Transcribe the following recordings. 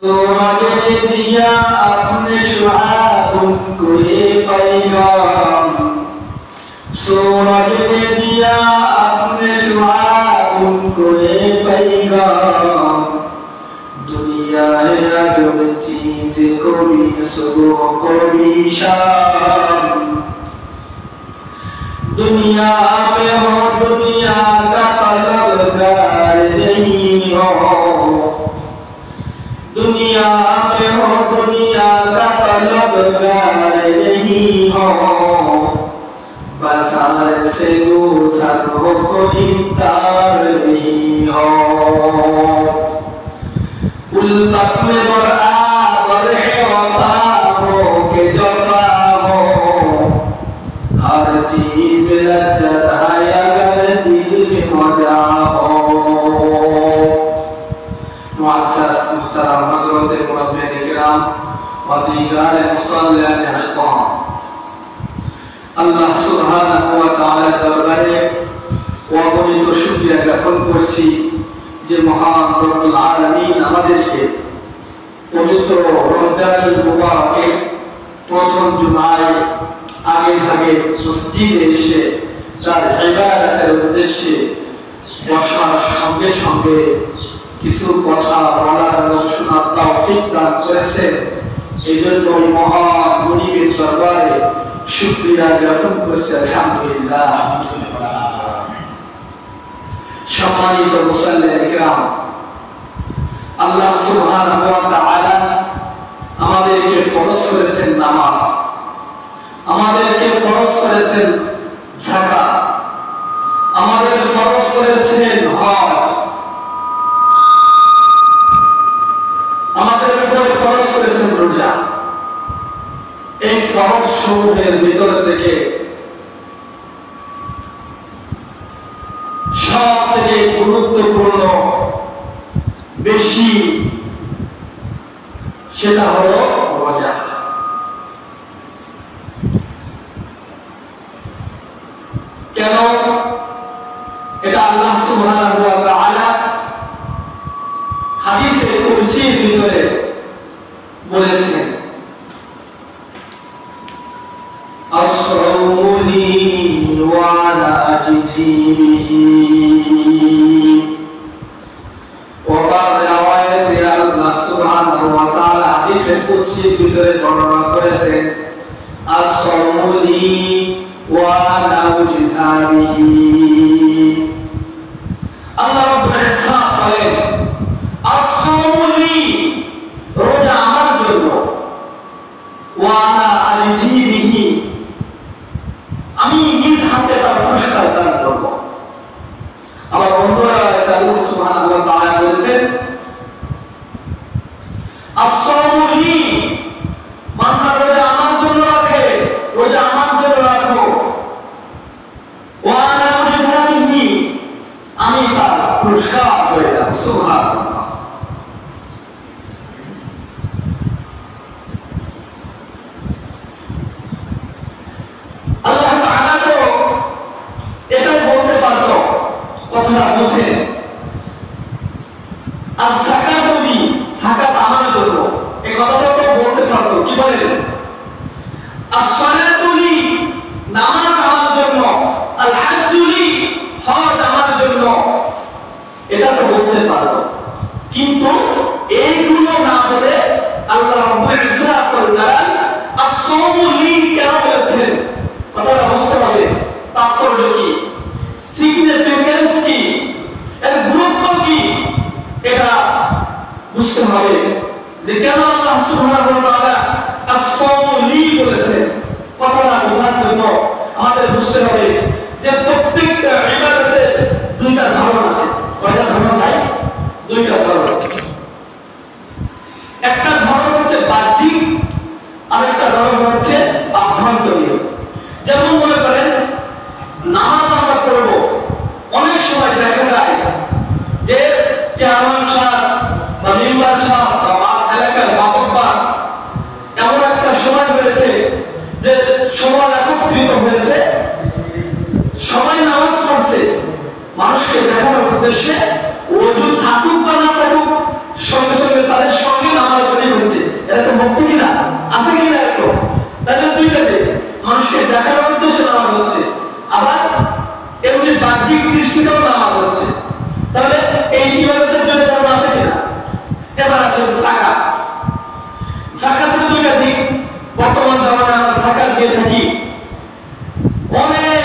सूरज ने दिया अपने शुआब को ये पैगाम, सूरज ने दिया अपने शुआब को ये पैगाम, दुनिया है अजब चीज कभी सुबह कभी शाम, दुनिया में हो दुनिया का तलबगार नहीं हो, दुनिया में हो दुनिया का तलबगार नहीं हो, बाजार से गुजर हो कोई तार नहीं हो, उल्फत में बराबर है वफा हो के जफा हो, हर चीज में लज्जत है अगर दिल में मजा हो। मुअज़्ज़ज़ मुहतरम हज़रत मुरब्बियान किराम व दीगार मुसल्लियान इज़ाम, আল্লাহ সুবহানাহু ওয়া তাআলা দরবারে অগণিত শুকরিয়া জ্ঞাপন করছি যে মহান রব্বুল আলামিন আমাদেরকে পবিত্র রমজানুল মুবারকের প্রথম জুমায় আগে ভাগে মসজিদে এসে তার ইবাদতের উদ্দেশ্যে বসার সঙ্গে সঙ্গে কিছু কথা বলার এবং শোনার তৌফিক দান করেছেন। এজন্য ওই মহান মুনিবের দরবারে শুকরিয়া জ্ঞাপন করছি আলহামদুলিল্লাহ। সম্মানিত মুসল্লিয়ান কিরাম, আল্লাহ সুবহানাহু ওয়া তাআলা আমাদেরকে ফরজ করেছেন নামাজ, আমাদেরকে ফরজ করেছেন যাকাত, আমাদের ফরজ করেছেন হজ, আমাদের উপরে ফরজ করেছেন রোজা। এই ফরজ সমূহের ভিতর থেকে সব থেকে গুরুত্বপূর্ণ বেশি সেটা হলো রোজা। কেন? এটা আল্লাহ সুবহানাহু ওয়া তাআলা হাদিসে কুদসির ভিতরে বলেছেন, الصوم لي وأنا أجزي به। وبعض روايات الله سبحانه وتعالى حديث القدسي ভিতরে বর্ণনা করেছেন, الصوم لي وأنا أجزي به। আল্লাহ রাব্বুল ইজ্জাত বলেন, الصوم لي, রোজা আমার জন্য, وأنا أجزي به, আমি নিজ হাতে তার পুরস্কার দান করব। আমার বন্ধুরা, আল্লাহ সুবহানাহু ওয়া তাআলা বলেছেন, আসসামু লি, বান্দা রোজা আমার জন্য রাখে, রোজা আমার জন্য রাখো, ওয়া আনা উজরি, আমি তার পুরস্কার হয়ে যাব। সুবহানাল্লাহ। আল্লাহ তাআলা তো এটাই বলতে পারতো, কথাটা বুঝেন, আর যাকাত লি, যাকাত আমার জন্য, এই কথাটা তো বলতে পারতো। কি বলেন? as-সালাতু লি, নামাজ আমার জন্য, আল-হাজ্জু লি, হজ আমার জন্য, এটা তো বলতে পারতো। কিন্তু এইগুলো না বলে আল্লাহ রাব্বুল ইজ্জাত বলেন, as-সাওমু লি কেন বলেছেন? কথাটা বুঝতে হবে, তাৎপর্য কি, সিগনিফিকেন্স কি, এর গুরুত্ব কি, এটা বুঝতে হবে যে কেন আল্লাহ সুবহানাহু ওয়া তাআলা as-সাওমু লি বলেছেন। কথাটা বোঝার জন্য আমাদের বুঝতে হবে যে প্রত্যেকটা ইবাদতের দুইটা ধরন আছে। কয়টা ধরন ভাই? দুইটা ধরন। একটা ধরন হচ্ছে বাহ্যিক, আরেকটা ধরন হচ্ছে আভ্যন্তরীণ। যেমন মনে করেন নামাজ আমরা পড়ব, অনেক সময় দেখা যায় যে চেয়ারম্যান সাহেব বা মেম্বার সাহেব বা এলাকার মাতব্বর এমন একটা সময় হয়েছে যে সবাই একত্রিত হয়েছে, সবাই নামাজ পড়ছে, মানুষকে দেখানোর উদ্দেশ্যে ওযু থাকুক বা না থাকুক সঙ্গে সঙ্গে তাদের সঙ্গে নামাজ আসেন যাকাত। যাকাতের দুইটা দিক। বর্তমান জামানায় আমরা যাকাত দিয়ে থাকি, অনেক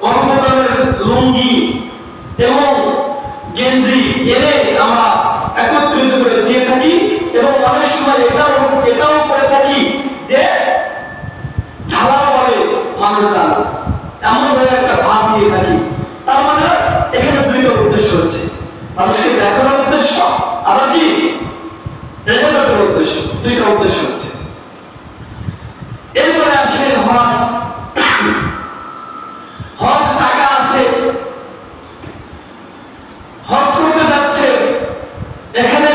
অল্প দামের লুঙ্গি এবং গেঞ্জি এনে আমরা একত্রিত করে দিয়ে থাকি এবং অনেক সময় এটাও করে থাকি যে ঢালাও ভাবে মানুষ জানো, এমন ভাবে একটা ভাব দিয়ে থাকি। তার মানে এখানে দুইটা উদ্দেশ্য হচ্ছে, মানুষকে দেখানোর উদ্দেশ্য, আবার কি এবাদতের উদ্দেশ্য, দুইটা উদ্দেশ্য হচ্ছে। এরপরে আসেন হজ। হজ টাকা আছে, হজ করতে যাচ্ছে, এখানে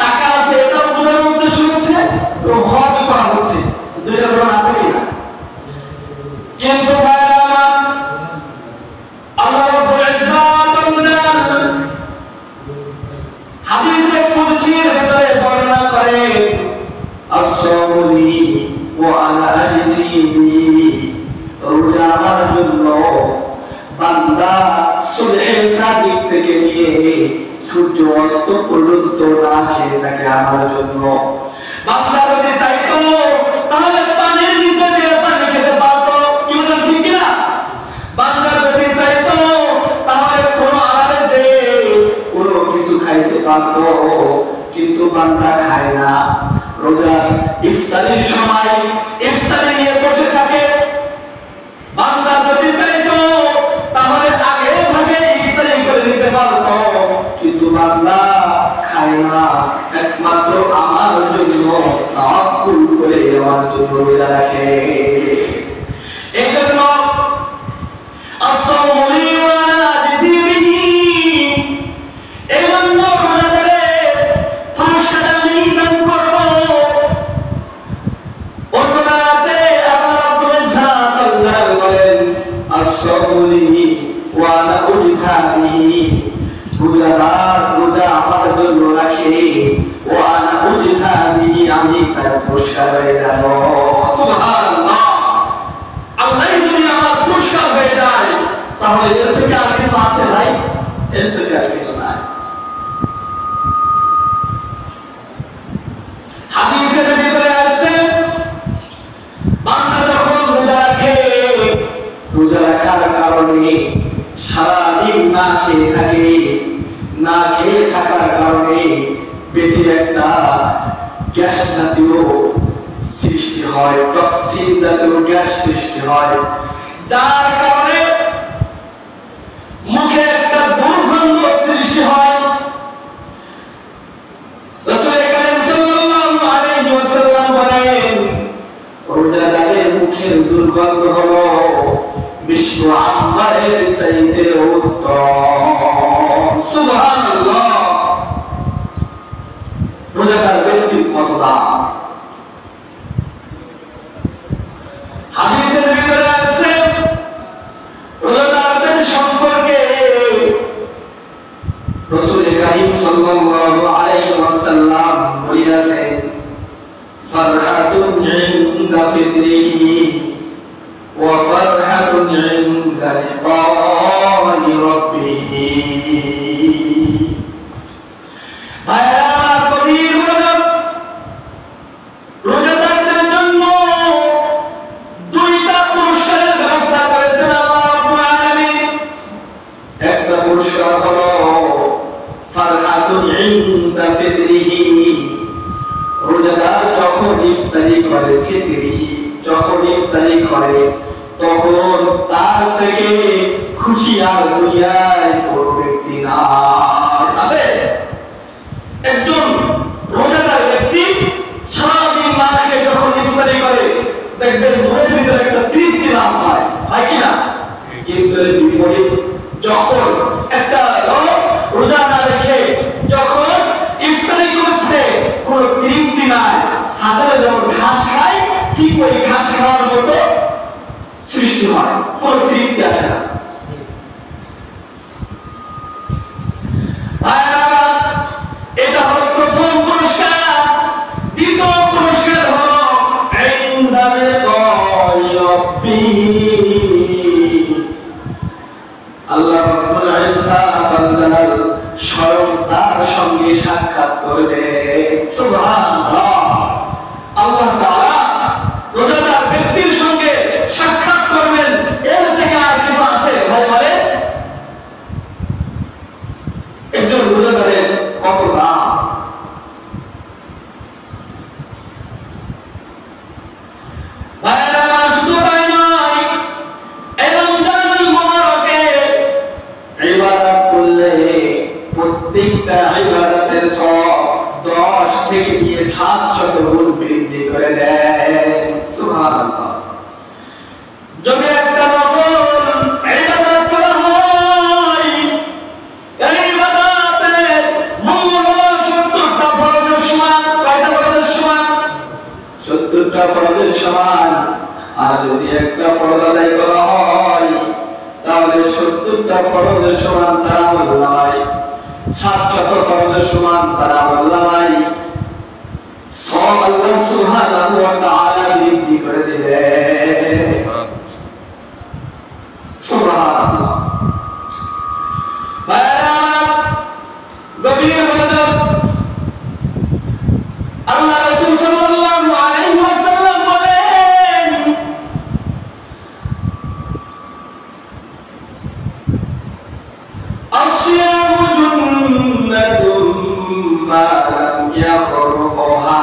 টাকা আছে, এটা বোঝার উদ্দেশ্য হচ্ছে হজ করা হচ্ছে। দুইটা ধরন আছে কিনা? কিন্তু আল্লাহ রাব্বুল ইজ্জত হাদিসে কুদসির ভিতরে বর্ণনা করে, আসসালামুলি ওয়া আনা আজজি বিহি, রোজা আমার জন্য বান্দা সুবহে সাদিক থেকে নিয়ে সূর্য অস্ত পর্যন্ত না খেয়ে থাকে আমার জন্য। বান্দা যদি চাইতো তাহলে পানির নিচে দিয়ে পানি খেতে পারতো, কি বলেন ঠিক কিনা? বান্দা যদি চাইতো তাহলে কোনো আড়ালে যে কোনো কিছু খাইতে পারতো, কিন্তু বান্দা খায় না। রোজা ইফতারির সময় ইফতারি নিয়ে বসে থাকে। বান্দা যদি চাইতো তাহলে আগে ভাগে ইফতারি করে নিতে পারতো, কিন্তু বান্দা খায় না, একমাত্র আমার জন্য তাওয়াক্কুল করে আমার জন্য রোজা রাখে। এই জন্য আসসালামু আলাইকুম, এই জন্য রোজাদারের পুরস্কার আমি দান করব। অন্যরাতে আল্লাহ রাব্বুল ইজ্জত আল্লাহ বলেন, আসসালামু ওয়া আনা উজতা বিহি, রোজাদার রোজা আমার জন্য রাখে, ওয়া আনা উজতা বিহি, আমি তার পুরস্কার হয়ে যাব। সুবহানাল্লাহ। আল্লাহ যদি আমার পুরস্কার হয়ে যায় তাহলে এর থেকে আর কিছু আছে ভাই? এর থেকে আর কিছু নাই। হাদিসের ভিতরে আছে বান্দা যখন রোজা রাখে, রোজা রাখার কারণে সারাদিন না খেয়ে থাকে, না খেয়ে থাকার কারণে পেটে একটা গ্যাস জাতীয় সৃষ্টি হয়, টক্সিন জাতীয় গ্যাস সৃষ্টি হয়, যার কারণে মুখে একটা দুর্গন্ধ সৃষ্টি হয়। রাসূল কারীম সাল্লাল্লাহু আলাইহি ওয়াসাল্লাম বলেন, রোজাদারের মুখের দুর্গন্ধ হলো মিশকু আম্বারের চাইতে উত্তম। সুবহানাল্লাহ। রোজাদার ব্যক্তির কত দাম! হাদিসের ভিতরে আছে রোজাদারদের সম্পর্কে রাসূল কারীম সাল্লাল্লাহু আলাইহি ওয়াসাল্লাম বলেছেন, ফারহাতুন ইনদা ফিতরিহি ওয়া ফারহাতুন ইনদা লিকাই রাব্বিহি। আমার কবির রোজাদারদের জন্য দুইটা পুরস্কারের ব্যবস্থা করেছেন আল্লাহ রাব্বুল আলামিন। একটা পুরস্কার হলো ফারহাতুন ইনদা ফিতরিহি, রোজাদার যখন ইফতারি করে, ফিতরিহি যখন ইফতারি করে তখন তার থেকে খুশি আর দুনিয়ায় কোনো ব্যক্তি না আছে। একজন রোজাদার ব্যক্তি সারাদিন না খেয়ে যখন ইফতারি করে দেখবেন মনের ভিতরে একটা তৃপ্তি লাভ হয়, হয় কিনা? কিন্তু এর বিপরীত, যখন একটা লোক রোজা না রেখে যখন ইফতারি করছে কোনো তৃপ্তি নাই, সাধারণ যেমন ঘাস খায় ঠিক ওই ঘাস খাওয়ার মতো সৃষ্টি হয়, কোনো তৃপ্তি আসে না। এটা হলো প্রথম পুরস্কার। দ্বিতীয় পুরস্কার হলো আল্লাহ রাব্বুল ইজ্জত স্বয়ং তার সঙ্গে সাক্ষাৎ করবে। সুবহানাল্লাহ। আল্লাহ তাআলা রোজাদার ব্যক্তির সঙ্গে সাক্ষাৎ করবেন, এর থেকে আর কিছু আছে ভাই? বলে একজন রোজাদারের কত দাম। শুধু তাই নয়, এই রমজানুল মুবারকে ইবাদত করলে প্রত্যেকটা ইবাদতের সওয়াব 10 থেকে নিয়ে 700 গুণ বৃদ্ধি করে দেন। সুবহানাল্লাহ। যদি একটা নফল ইবাদত করা হয়, এই ইবাদতের মূল্য হলো 70টা ফরজের সমান। কয়টা ফরজের সমান? 70টা ফরজের সমান। আর যদি একটা ফরজ আদায় করা হয়, তাহলে 70টা ফরজের সমান তার আমলনামায়, 700 ফরজের সমান তার আমলনামায় সওয়াব আল্লাহ সুবহানাহু ওয়া তাআলা বৃদ্ধি করে দিবেন। সুবহানাল্লাহ। গভীর মনোযোগ। আল্লাহ রাসূল সাল্লাল্লাহু আলাইহি ওয়াসাল্লাম বলেন, আসিয়ামু জুন্নাতুম মা লাম ইয়াখরুকহা।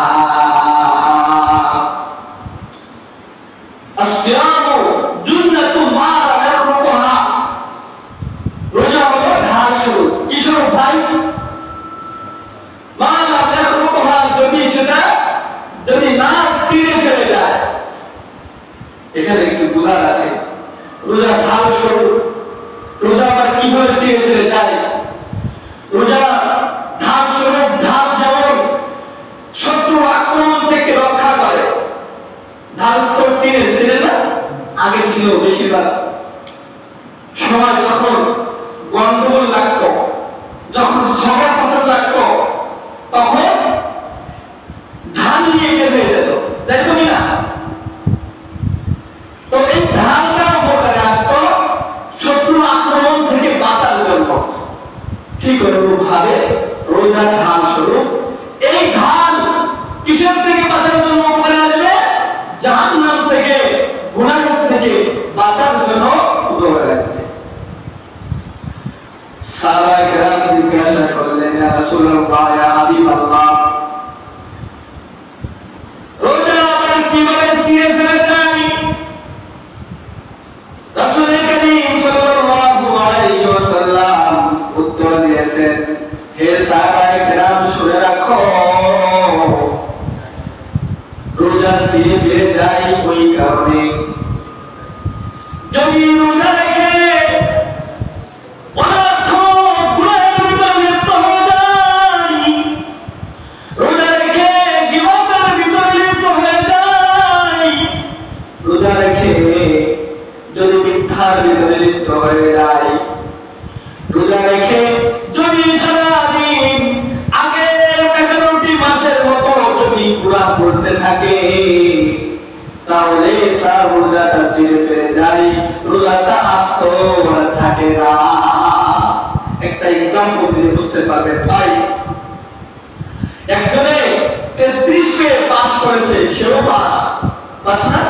আসিয়ামু জুন্নাতুম মা লাম ইয়াখরুকহা। রোজা হলো ঢাল স্বরূপ। কি স্বরূপ ভাই? মা লাম ইয়াখরুকহা, যদি না ছিঁড়ে ফেলে যায়। এখানে একটু বোঝার আছে, রোজা ঢাল স্বরূপ। রোজা আবার কিভাবে ছিঁড়ে ফেলে যায়? রোজা ঢাল স্বরূপ। ঢাল যেমন শত্রু আক্রমণ থেকে রক্ষা করে। ঢাল তো চিনে না? আগে ছিল বেশিরভাগ সময় যখন গন্ডগোল লাগতো, যখন ঝগড়া ফসল লাগতো, তখন ঢাল নিয়ে বের হয়ে যেত, তাই তুমি না? তো এই ঢালটা উপকারে আসতো শত্রু আক্রমণ থেকে বাঁচার জন্য। ঠিক অনুরূপভাবে রোজা ঢাল স্বরূপ। এই ঢাল কিসের থেকে বাঁচার জন্য উপকারে আসবে? জাহান্নাম থেকে, গুনাহ থেকে বাঁচার জন্য উপকারে আসবে। সাহাবায়ে কেরাম জিজ্ঞাসা করলেন, ইয়া রাসূলুল্লাহ, ইয়া হাবিবাল্লাহ, রোজা আবার কিভাবে ছিঁড়ে ফেলে যায়? রাসূল করিম সাল্লাল্লাহু আলাইহি ওয়াসাল্লাম উত্তর দিয়েছেন, হে সাহাবায়ে কেরাম, শুনে রাখো, রোজা ছিঁড়ে ফেলে যায় ওই কারণে, যদি রোজা রেখে যদি মিথ্যার ভিতরে লিপ্ত হয়ে যায়, রোজা রেখে যদি সারাদিন আগের 11টি মাসের মতো যদি কুরআন পড়তে থাকে, তাহলে তার রোজাটা ছিঁড়ে ফেলে যায়, রোজাটা আস্ত থাকে না। একটা এক্সাম্পল দিয়ে বুঝতে পারবেন ভাই। একজনে 33 পেয়ে পাস করেছে, সেও পাস না?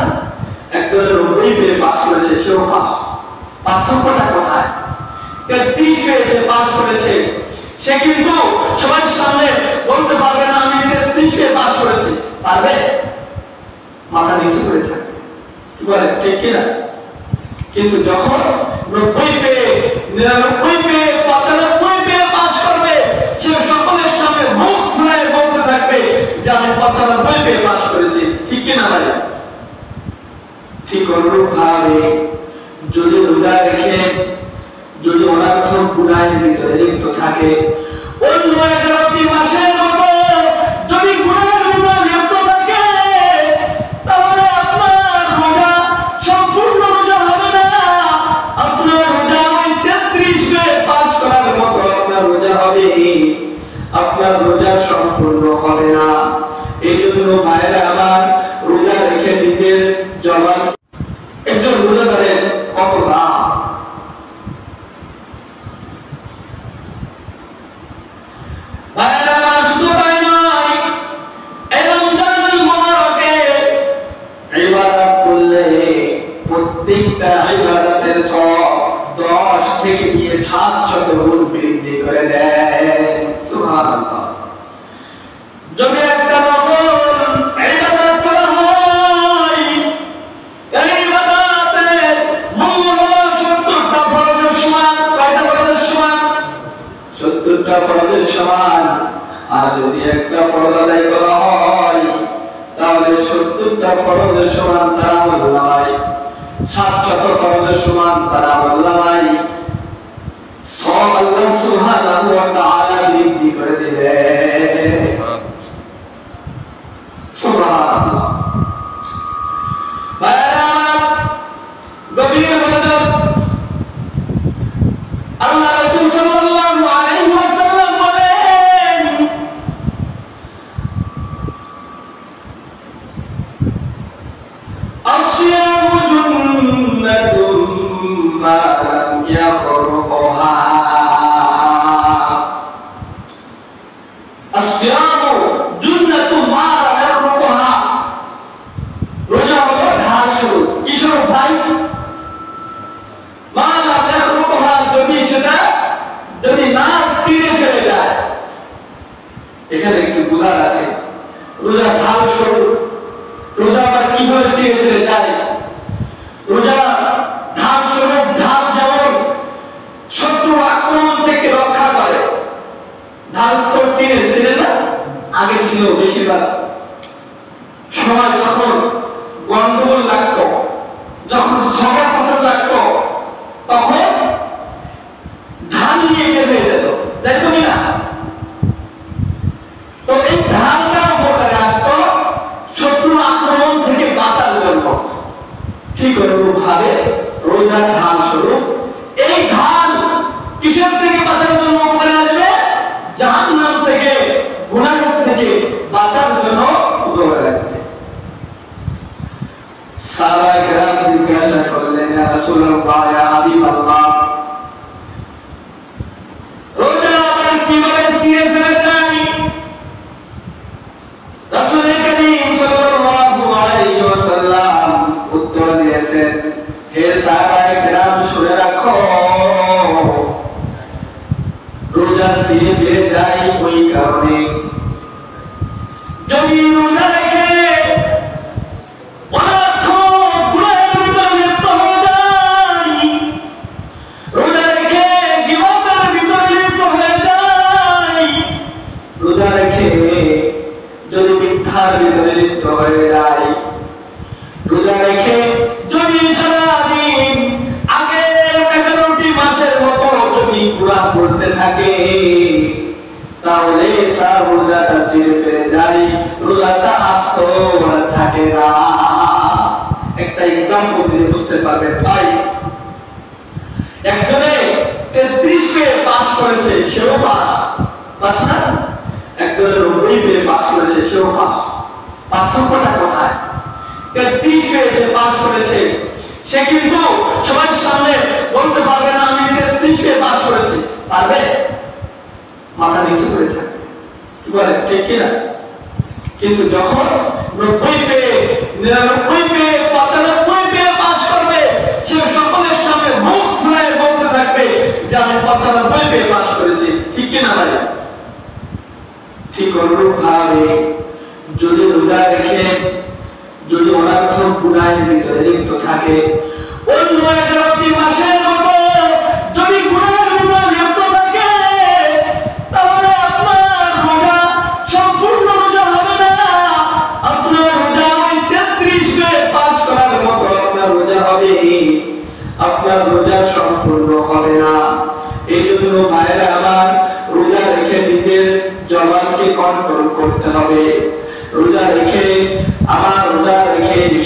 একজনের 90 পেয়ে পাস করেছে, সেও পাস। পার্থক্যটা কোথায়? 33 পেয়ে যে পাস করেছে, সে কিন্তু সবার সামনে বলতে পারবে না আমি 33 পেয়ে পাস করেছি। পারবে? মাথা নিচু করে থাকবে। কি বলে, ঠিক কিনা? কিন্তু যখন 90 পেয়ে, 99 পেয়ে, 95 পেয়ে পাস করবে, সে সকলের সামনে মুখ খুলে বলতে থাকবে যে আমি 95 পেয়ে পাস করেছি। ঠিক কিনা ভাই? ঠিক অনুরূপভাবে যদি রোজা রেখে যদি অনার্থক গুনাহের ভিতরে লিপ্ত থাকে, অন্য 11টি মাসের মতো যদি গুনাহের ভিতরে লিপ্ত থাকে, তাহলে আপনার রোজা সম্পূর্ণ রোজা হবে না। আপনার রোজা ওই 33 পেয়ে পাস করার মতো আপনার রোজা হবে, আপনার রোজা সম্পূর্ণ হবে না। এই জন্য ভাইরা আমার, রোজা রেখে নিজের জবান, একজন রোজাদারের কত দাম। ভাইরা শুধু তাই নয়, 1,000 ফরজের সমান তার আমলনামায়, 700 ফরজের সমান তার আমলনামায় সব আল্লাহ সুবহানাহু ওয়া তাআলা বৃদ্ধি করে দিলেন। সুবহানাল্লাহ। গভীর মনোযোগ। আল্লাহ রাসূল সাল্লাল্লাহু আলাইহি ওয়াসাল্লাম বলেন, আসিয়ামু জুন্নাতুম মা লাম ইয়াখরুকহা। আসিয়ামু জুন্নাতুম মা লাম ইয়াখরুকহা। রোজা হলো ঢাল স্বরূপ। কি স্বরূপ ভাই? মা লাম ইয়াখরুকহা, যদি না তীরে ফেলে যায়। এখানে একটু বুঝার আছে, রোজা ঢাল স্বরূপ। রোজা আবার কিভাবে ছিঁড়ে ফেলে যায়? রোজা ঢাল স্বরূপ। ঢাল যেমন শত্রুর আক্রমণ থেকে রক্ষা করে। ঢাল তো চিনে না, আগে ছিল বেশিরভাগ সময় যখন গন্ডগোল লাগতো, যখন ঝগড়া ফসল লাগতো, তখন ধান নিয়ে বের হয়ে যেত, তাই তো না? তো এই ধানটা উপকারে আসতো শত্রুর আক্রমণ থেকে বাঁচার জন্য। ঠিক অনুরূপভাবে রোজা ঢাল স্বরূপ। এই ঢাল কিসের থেকে বাঁচার জন্য উপকারে আসবে? জাহান্নাম থেকে, গুনাহ থেকে বাঁচার জন্য উপকারে আসবে। সাহাবায়ে কেরাম জিজ্ঞাসা করলেন, ইয়া রাসূলুল্লাহ, ইয়া হাবিবাল্লাহ, রোজা আবার কিভাবে ছিঁড়ে ফেলে যায়? রাসূল করিম সাল্লাল্লাহু আলাইহি ওয়াসাল্লাম উত্তর দিয়েছেন, হে সাহাবায়ে কেরাম, শুনে রাখো, রোজা ছিঁড়ে ফেলে যায় ওই কারণে, যদি রোজা রেখে পদার্থ গুনাহের ভিতরে লিপ্ত হয়ে যায়, রোজা রেখে গীবতের ভিতরে লিপ্ত হয়ে যায়, রোজা রেখে যদি মিথ্যার ভিতরে লিপ্ত হয়ে যায়, রোজা রেখে যদি সারাদিন আগের 11টি মাসের মতো যদি গুনাহ করতে থাকে, তাহলে তার রোজাটা ছিঁড়ে ফেলে যায়, রোজাটা আস্ত থাকে না। একটা এক্সাম্পল দিয়ে বুঝতে পারবেন ভাই। একজনে 33 পেয়ে পাস করেছে, সেও পাস না? একজনে 90 পেয়ে পাস করেছে, সেও পাস। পার্থক্যটা কোথায়? 33 পেয়ে যে পাস করেছে, সে কিন্তু সবার সামনে বলতে পারবে না আমি 33 পেয়ে পাস করেছি। পারবে? মাথা নিচু করে থাকবে। কি বলে, ঠিক কিনা? কিন্তু যখন 90 পেয়ে, 99 পেয়ে, 95 পেয়ে পাস করবে, সে সকলের সামনে মুখ খুলে বলতে থাকবে যে আমি 95 পেয়ে পাস করেছি। ঠিক কিনা ভাই? ঠিক অনুরূপভাবে যদি রোজা রেখে যদি অনার্থক গুনাহের ভিতরে লিপ্ত থাকে, অন্য 11টি মাসের মতো যদি গুনাহের ভিতরে লিপ্ত থাকে, তাহলে আপনার রোজা সম্পূর্ণ রোজা হবে না। আপনার রোজা ওই 33 পেয়ে পাস করার মতো আপনার রোজা হবে, আপনার রোজা সম্পূর্ণ হবে না। এই জন্য ভাইরা আমার, রোজা রেখে নিজের জবানকে কন্ট্রোল করতে হবে। রোজা রেখে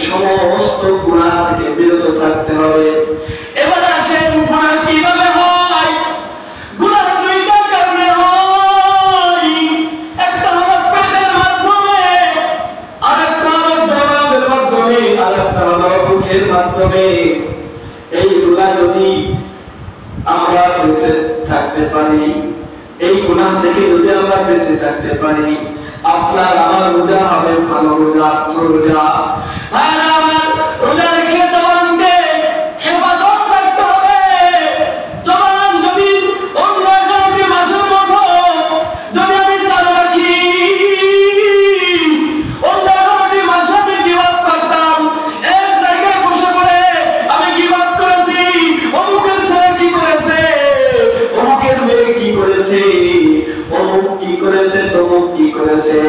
সমস্ত গুনাহ থেকে বিরত থাকতে হবে। এবার আসেন, গুনাহ কিভাবে হয়? গুনাহ দুইটা কারণে হয়। একটা হলো পেটের মাধ্যমে, আরেকটা হলো জবানের মাধ্যমে, আরেকটা হলো মুখের মাধ্যমে। এই গুনাহ যদি আমরা বেঁচে থাকতে পারি, এই গুনাহ থেকে যদি আমরা বেঁচে থাকতে পারি, আপনার আমার রোজা হবে ভালো রোজা, আস্ত রোজা। আর আমার রোজা রেখে জবানকে হেফাজত রাখতে হবে। জবান যদি অন্য 11টি মাসের মতো যদি আমি চালু রাখি, অন্য 11টি মাসে আমি গীবত করতাম, এক জায়গায় বসে পড়ে আমি গীবত করেছি, অমুকের ছেলে কি করেছে, অমুকের মেয়ে কি করেছে, অমুক কি করেছে, তমুক কি করেছে,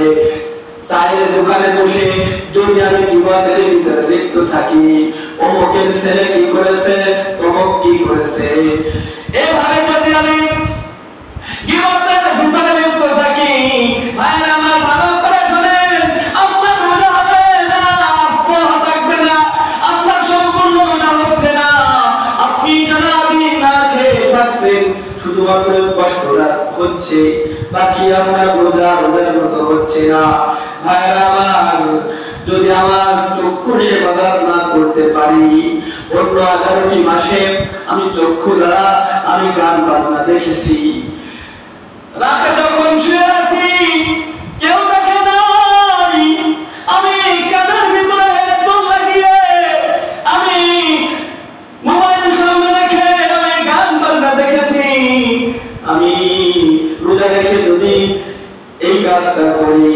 চায়ের দোকানে বসে যদি আমি বিবাদের ভিতরে লিপ্ত থাকি, অমুকের ছেলে কি করেছে, তমুক কি করেছে, এভাবে যদি আমি বিবাদের ভিতরে লিপ্ত থাকি, ভাইরা আমার ভালো করে শুনেন, আপনার রোজা হবে না, আস্থা থাকবে না, আপনার সম্পূর্ণ রোজা হচ্ছে না। আপনি সারাদিন না খেয়ে থাকছেন, শুধুমাত্র কষ্টটা হচ্ছে, বাকি আপনার রোজার মতো হচ্ছে না। ভাইরা আমার, যদি আমার চক্ষু ইবাদত না করতে পারি, অন্য 11টি মাসে আমি চক্ষু দ্বারা আমি গান বাজনা দেখেছি, রাতে যখন শুয়ে আছি কেউ দেখে নাই, আমি কানের ভিতরে হেডফোন লাগিয়ে আমি মোবাইল সামনে রেখে আমি গান বাজনা দেখেছি। আমি রোজা রেখে যদি এই কাজটা করি,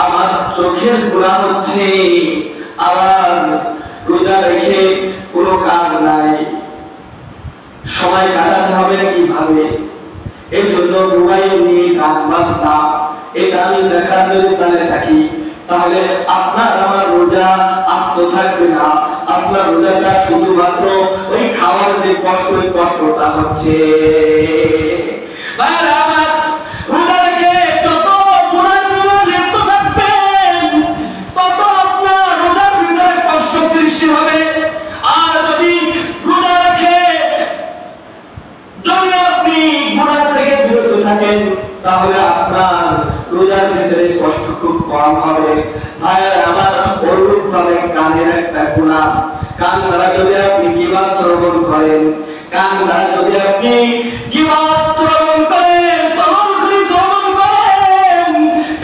আমার চোখের গুনাহ হচ্ছে, আবার রোজা রেখে কোনো কাজ নাই, সময় কাটাতে হবে কিভাবে? এই জন্য মোবাইল নিয়ে গান বাজনা এটা আমি দেখার যদি তালে থাকি, তাহলে আপনার আমার রোজা আস্ত থাকবে না। আপনার রোজাটা শুধুমাত্র ওই খাওয়ার যে কষ্ট, ওই কষ্টটা হচ্ছে। রোজা রেখে যত গুনাহের ভিতরে লিপ্ত থাকবেন, তত আপনার রোজার ভিতরে কষ্ট সৃষ্টি হবে। আর যদি রোজা রেখে যদি আপনি গুনাহ থেকে বিরত থাকেন, তাহলে আপনার রোজার ভিতরে কষ্ট খুব কম হবে। ভাইয়ের আমার, অনুরূপ ভাবে কানের একটা গুনাহ, কান দ্বারা যদি আপনি গীবত শ্রবণ করেন, কান দ্বারা যদি আপনি গীবত শ্রবণ করেন, তরুণী শ্রবণ করেন,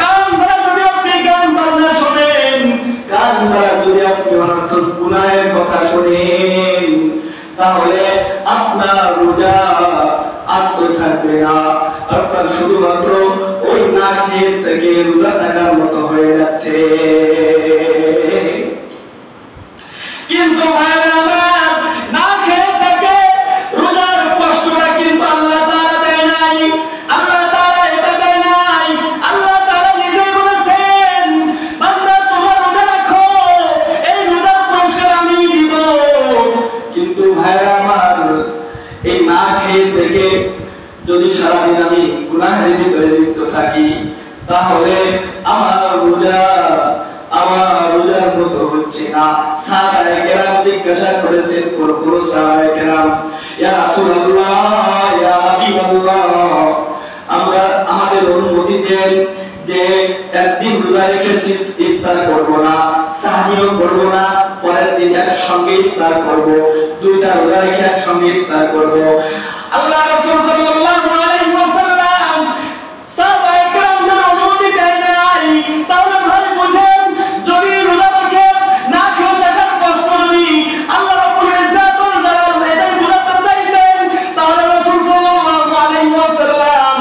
কান দ্বারা যদি আপনি গান বাজনা শোনেন, কান দ্বারা যদি আপনি অনর্থক গুনাহের কথা শোনেন, তাহলে আপনার রোজা আস্ত থাকবে না। আপনার শুধুমাত্র ওই না খেয়ে থেকে রোজা থাকার মতো হয়ে যাচ্ছে। কিন্তু না খেয়ে থেকে রোজার কষ্টটা কিন্তু আল্লাহ তাআলা দেয় নাই। আল্লাহ তাআলা এটা দেয় নাই। আল্লাহ তাআলা নিজেই বলেছেন, বান্দা তোমার রোজা রাখো, এই রোজার পুরস্কার আমি দিব। কিন্তু ভাইরা আমার, এই না খেয়ে থেকে যদি সারাদিন আমি গুনাহের ভিতরে লিপ্ত থাকি, তাহলে আমার রোজার মতো হচ্ছে না। সাহাবায়ে কেরাম জিজ্ঞাসা করেছেন, কোন সাহাবায়ে কেরাম, ইয়া রাসূলুল্লাহ, ইয়া হাবিবাল্লাহ, আমরা আমাদের অনুমতি দেন যে একদিন রোজা রেখেছি, ইফতার করব না, সাহরিও করব না, পরের দিন একসঙ্গে ইফতার করব, দুইটা রোজা রেখে একসঙ্গে ইফতার করব। আল্লাহ রাসূল সাল্লাল্লাহু আলাইহি ওয়াসাল্লাম সাহাবায়ে কেরামদের অনুমতি দেন নাই। তাহলে ভাই বুঝেন, যদি রোজা রেখে না খেয়ে থাকার কষ্ট যদি আল্লাহ রাব্বুল ইজ্জাতুল জালাল এটাই বুঝাতে চাইতেন, তাহলে রাসূল সাল্লাল্লাহু আলাইহি ওয়াসাল্লাম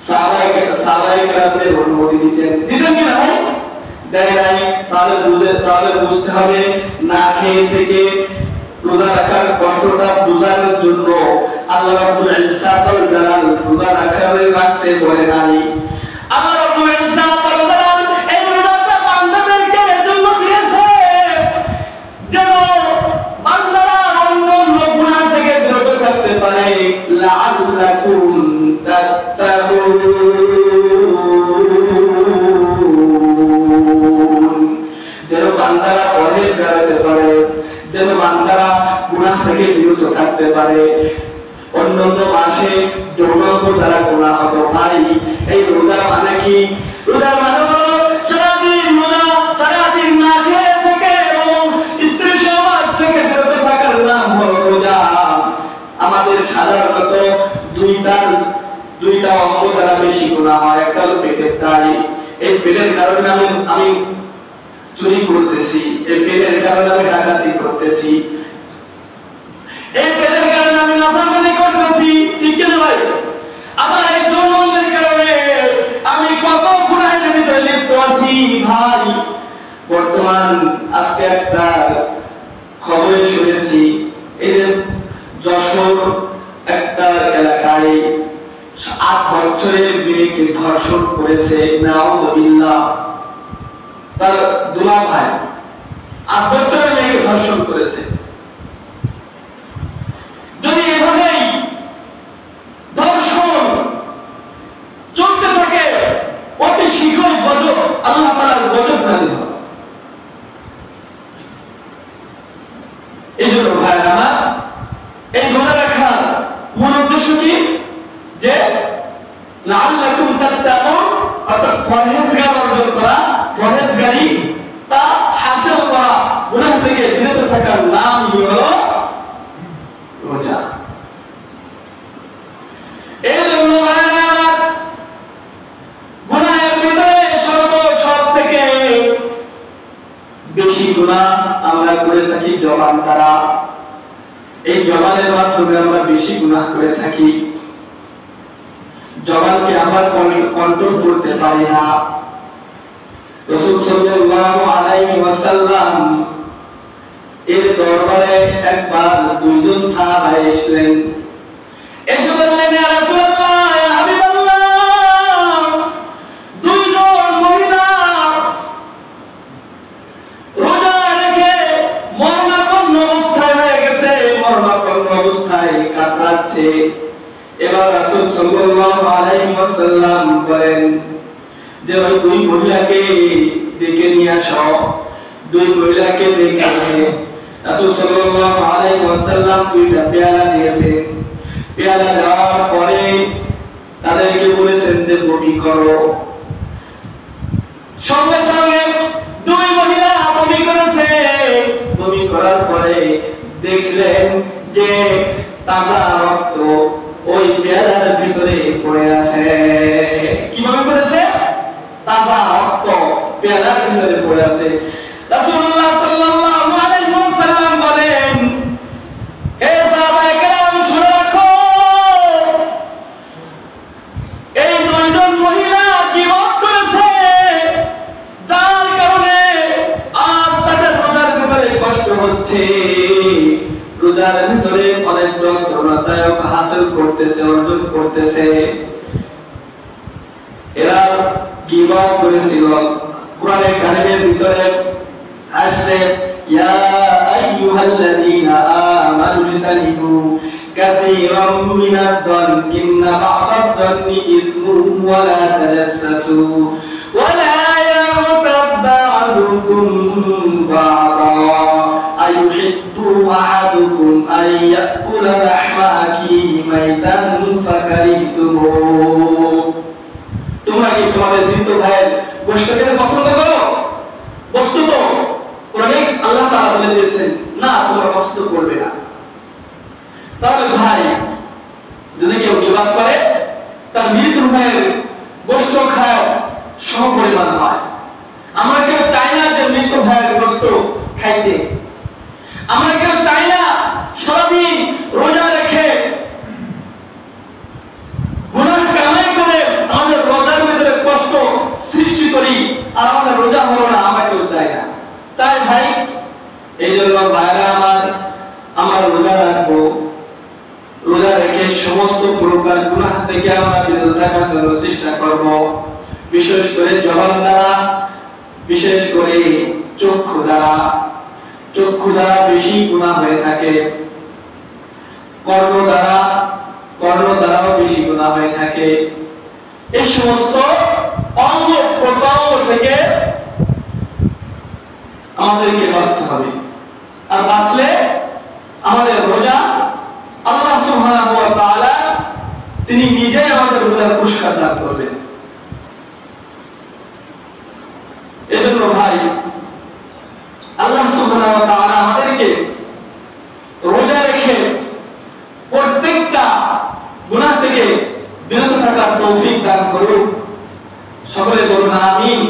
সাহাবায়ে কেরামদের অনুমতি দিতেন কি না ভাই? দেয় নাই। তাহলে বুঝতে হবে, না খেয়ে থেকে রোজা রাখার কষ্টটা বোঝানোর জন্য আল্লাহ রাব্বুল ইজ্জাতুল জালাল রোজা রাখতে বলে নাই। আল্লাহ রাব্বুল ইজ্জাতুল জালাল এই রোজাটা বান্দাদেরকে এজন্য দিয়েছে যেন বান্দারা অন্য গুনাহ থেকে বিরত থাকতে পারে, লাআল্লাকুম তাত্তাকুন, যেন বান্দারা পরহেজগার হতে পারে, যেন বান্দারা গুনাহ থেকে বিরত থাকতে পারে। অন্যান্য মাসে যৌনাঙ্গ দ্বারা গুনাহ হতো। ভাই, এই রোজা মানে কি? রোজা মানে হলো সারাদিন না খেয়ে থেকে এবং স্ত্রী সমাজ থেকে বিরত থাকার নাম হলো রোজা। আমাদের সাধারণত দুইটা অঙ্গ দ্বারা বেশি গুনাহ হয়। একটা হলো পেটের দাড়ি। এই পেটের কারণে আমি চুরি করতেছি, এই পেটের কারণে আমি ডাকাতি করতেছি, এই পেটের কারণে আমি নাফরমানি করতেছি, ঠিক কিনা ভাই? আমার এই যৌনাঙ্গের কারণে আমি কত গুনাহের ভিতরে লিপ্ত আছি। ভাই, বর্তমান আজকে একটা খবরে শুনেছি, এই যে যশোর একটা এলাকায় 8 বছরের মেয়েকে ধর্ষণ করেছে, নাউযুবিল্লাহ। তার দুলা ভাই 8 বছরের মেয়েকে ধর্ষণ করেছে। যদি এভাবেই ধর্ষণ চলতে থাকে, অতি শীঘ্রই গজব, আল্লাহ তাআলার গজব নাযিল হবে। এই জন্য ভাইরা আমার, এই রোজা রাখার মূল উদ্দেশ্য কি? যে লাআল্লাকুম তাত্তাকুন, অর্থাৎ পরহেজগার অর্জন করা, পরহেজগারি তা হাসিল করা, গুনাহ থেকে বিরত থাকার নামই হলো রোজা। এই জন্য গুনাহের ভিতরে সব থেকে বেশি গুনাহ আমরা করে থাকি জবান দ্বারা। এই জবানের মাধ্যমে আমরা বেশি গুনাহ করে থাকি। জবানকে আমরা কন্ট্রোল করতে পারি না। রাসূল সাল্লাল্লাহু আলাইহি ওয়াসাল্লাম এর দরবারে একবার দুইজন সাহাবা এসেছিলেন। এসে বললেন, ইয়া রাসূলুল্লাহ, ইয়া হাবিবাল্লাহ, দুইজন মহিলা রোজা রেখে মরণাপন্ন অবস্থায় হয়ে গেছে, মরণাপন্ন অবস্থায় কাতরাচ্ছে। এবার রাসূল সাল্লাল্লাহু আলাইহি ওয়াসাল্লাম বলেন যে ওই দুই মহিলাকে ডেকে নিয়ে আসো। দুই মহিলাকে ডেকে এনে রাসূল সাল্লাল্লাহু আলাইহি ওয়াসাল্লাম দুইটা পেয়ালা দিয়েছেন। পেয়ালা দেওয়ার পরে তাদেরকে বলেছেন যে বমি করো। সঙ্গে সঙ্গে দুই মহিলা বমি করেছে। বমি করার পরে দেখলেন যে তাজা রক্ত ওই পেয়ালার ভিতরে পড়ে আছে। কিভাবে করেছে? তাজা রক্ত পেয়ালার ভিতরে পড়ে আছে। রাসূলুল্লাহ সাল্লাল্লাহু আলাইহি ওয়াসাল্লাম বলেন, হে সাহাবায়ে কেরাম, শুনে রাখো, এই দুইজন মহিলা কিবত করেছে, যার কারণে আজ তাদের রোজার ভিতরে কষ্ট হচ্ছে, রোজার ভিতরে অনেক যন্ত্রণাদায়ক হাসিল করতেছে, অর্জন করতেছে। এরা গীবত করেছিল। কোরআনে কারিমের ভিতরে আসছে, ইয়া আইয়ুহাল্লাযীনা আমানু ইজতানিবু কাসীরাম মিনাদ-দন্নি ইন্না বা'দাদ-দন্নি ইসমুন ওয়া লা তাজাসসু ওয়া লা ইয়াগতাব বা'দুকুম বা'দা আইয়ুহিব্বু আহাদুকুম আন ইয়াকুলা লাহমা আখিহি মাইতান ফাকারিহতুমু। তোমরা কি তোমাদের মৃত ভাইয়ের গোশত খেতে পছন্দ করো? বস্তুত কোরআনে আল্লাহ তাআলা বলে দিয়েছেন, না, তোমরা পছন্দ করবে না। তাহলে ভাই যদি কেউ গীবত করে, তার মৃত ভাইয়ের গোশত খায় সমপরিমাণ হয়। আমরা কেউ চাই না যে মৃত ভাইয়ের গোশত খাইতে। আমরা কেউ চাই না সারাদিন রোজা রেখে গুনাহ কামাই করে আমাদের রোজার ভিতরে কষ্ট সৃষ্টি করি, আর আমাদের রোজা হলো না, আমরা কেউ চাই না। চাই ভাই, এই জন্য ভাইরা আমার, আমরা রোজা রাখবো। রোজা রেখে সমস্ত প্রকার গুনাহ থেকে আমরা বিরত থাকার জন্য চেষ্টা করব। বিশেষ করে জবান দ্বারা, বিশেষ করে চক্ষু দ্বারা। চক্ষু দ্বারা বেশি গুনাহ হয়ে থাকে। কর্ণ দ্বারাও বেশি গুনাহ হয়ে থাকে। এই সমস্ত অঙ্গ প্রত্যঙ্গ থেকে আমাদেরকে বাঁচতে হবে। আর বাঁচলে আমাদের রোজা আল্লাহ সুবহানাহু ওয়া তাআলা তিনি নিজেই আমাদের রোজার পুরস্কার দান করবেন। এজন্য ভাই, আল্লাহ সুবহানাহু ওয়া তাআলা আমাদেরকে রোজা রেখে প্রত্যেকটা গুনাহ থেকে বিরত থাকার তৌফিক দান করুন। সকলে বলুন আমিন।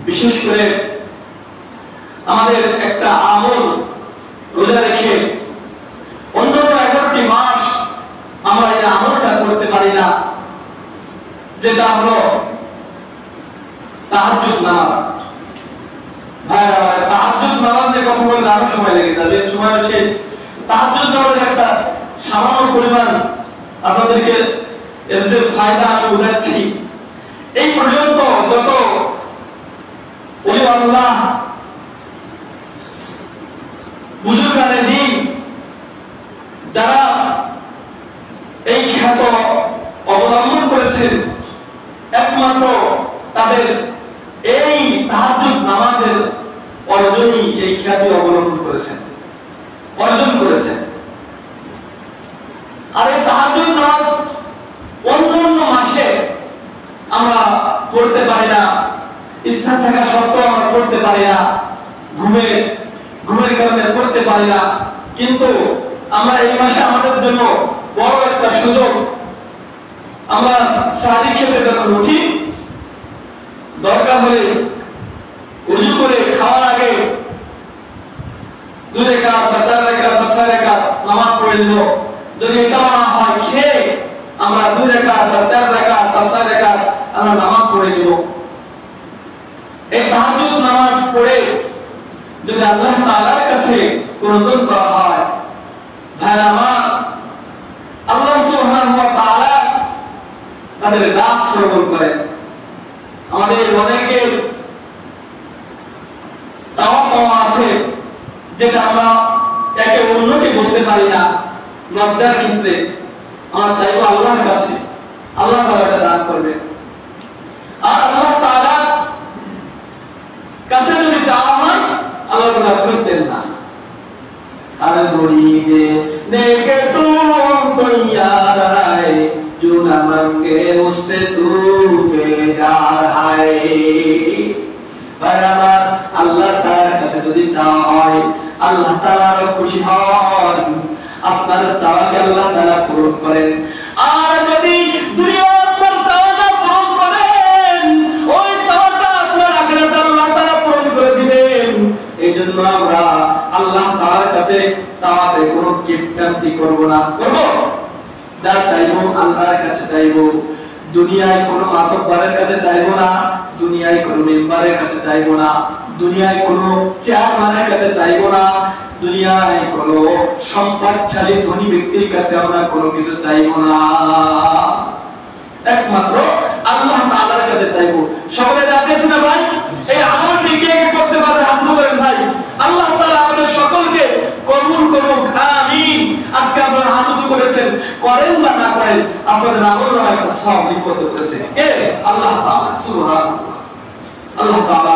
বিশেষ করে আমাদের একটা আমল, রোজা রেখে অন্যান্য 11টি মাস আমরা এই আমলটা করতে পারি না, যেটা হলো তাহাজ্জুদ নামাজ। ভাইরা, তাহাজ্জুদ নামাজের কথা বলতে আরো সময় লেগে যাবে, সময় শেষ। তাহাজ্জুদ নামাজের একটা সামান্য পরিমাণ আপনাদেরকে এর যে ফায়দা আমি বুঝাচ্ছি। এই পর্যন্ত গত ওলি আল্লাহ বুজুর্গানে দিন যারা এই খ্যাত অবলম্বন করেছেন, একমাত্র তাদের এই তাহাজ্জুদ নামাজের অর্জনই এই খ্যাতি অবলম্বন করেছেন, অর্জন করেছেন। আর এই তাহাজ্জুদ নামাজ অন্য মাসে আমরা পড়তে পারি না, স্থান থাকা সত্ত্বেও আমরা পড়তে পারি না, ঘুমের কারণে পড়তে পারি না, কিন্তু আমরা এই মাসে আমাদের জন্য বড় একটা সুযোগ। আমরা সাহারি খেতে যখন উঠি, দরকার হলে উজু করে খাওয়ার আগে 2 রাকাত বা 4 রাকাত বা 6 রাকাত নামাজ পড়ে নিল। যদি এটাও না হয়, খেয়ে আমরা 2 রাকাত বা 4 রাকাত বা 6 রাকাত আমরা নামাজ পড়ে নিব। এই তাহাজ্জুদ নামাজ পড়ে যদি আল্লাহ তাআলার কাছে কুরবান করা হয়, ভাই আমার, আল্লাহ সুবহানাহু ওয়া তাআলা তাদের ডাক শ্রবণ করেন। আমাদের অনেকের চাওয়া পাওয়া আছে যেটা আমরা একে অন্যকে বলতে পারি না, লজ্জার ক্ষেত্রে আমরা চাইবো আল্লাহর কাছে, আল্লাহ তাআলা এটা দান করবে। আর আল্লাহ তাআলা কাছে যদি চাওয়া হয়, আল্লাহ তাআলা ফেরত দেন না। हर मुरीदे देखे तू तैयार है, जो न मांगे उससे तू बेजार है। बराबर আল্লাহ তাআলার কাছে যদি চাওয়া হয়, আল্লাহ তাআলা খুশি হন, আপনার চাওয়াকে আল্লাহ তাআলা পূরণ করেন। আর যদি দুনিয়ার আপনার চাওয়াটা পূরণ করেন, ওই চাওয়াটা আপনার আখিরাতে আল্লাহ তাআলা পূরণ করে দিবেন। এইজন্য আমরা আল্লাহ তাআলার কাছে চাওয়াতে কোনো কিপটান্তি করব না, করব যা চাইবো আল্লাহর কাছে চাইবো। দুনিয়ায় কোনো মাতব্বরের কাছে চাইবো না, দুনিয়ায় কোনো মেম্বারের কাছে চাইবো না, দুনিয়ায় কোনো চেয়ারম্যানের কাছে চাইবো না, দুনিয়ায় কোনো সম্পদশালী ধনী ব্যক্তির কাছে আমরা কোনো কিছু চাইবো না, একমাত্র আল্লাহ তাআলার কাছে চাইবো। সকলে রাজি আছেন না ভাই? এই আমলটি কে কে করতে পারে হাত তুলেন ভাই। আল্লাহ তাআলা আমাদের সকলকে কবুল করুক, আমিন। আজকে আপনারা হাত উঁচু করেছেন, করেন বা না করেন, আপনাদের আমল নামায় একটা সওয়াব লিপিবদ্ধ করেছে কে? আল্লাহ তাআলা। সুবহানাল্লাহ। আল্লাহ তাআলা